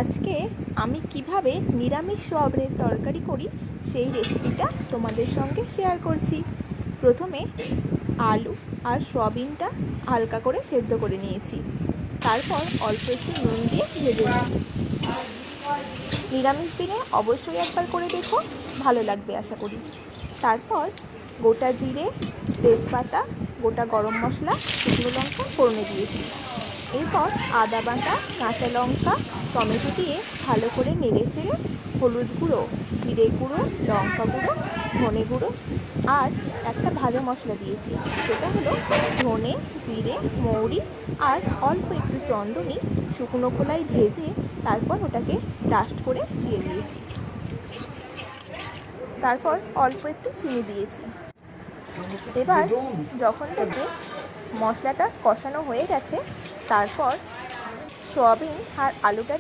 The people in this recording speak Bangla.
আজকে আমি কিভাবে নিরামিষ সোয়াবিনের তরকারি করি সেই রেসিপিটা তোমাদের সঙ্গে শেয়ার করছি। প্রথমে আলু আর সোয়াবিনটা হালকা করে সেদ্ধ করে নিয়েছি, তারপর অল্প একটু নুন দিয়ে ভেজে নিয়েছি। নিরামিষ দিনে অবশ্যই একবার করে দেখো, ভালো লাগবে আশা করি। তারপর গোটা জিরে, তেজপাতা, গোটা গরম মশলা, শুকনো লঙ্কা ফোড়নে দিয়েছি। এরপর আদা বাটা, কাঁচা লঙ্কা, টমেটো দিয়ে ভালো করে নেড়ে চেড়ে হলুদ গুঁড়ো, জিরে গুঁড়ো, লঙ্কা গুঁড়ো, ধনে গুঁড়ো আর একটা ভাজা মশলা দিয়েছি, সেটা হলো ধনে, জিরে, মৌরি আর অল্প একটু চন্দনী শুকনো খোলায় ভেজে তারপর ওটাকে ডাস্ট করে দিয়ে দিয়েছি। তারপর অল্প একটু চিনি দিয়েছি। এবার যখন থেকে মশলাটা কষানো হয়ে গেছে, তারপর সোয়াবিন আর আলুটা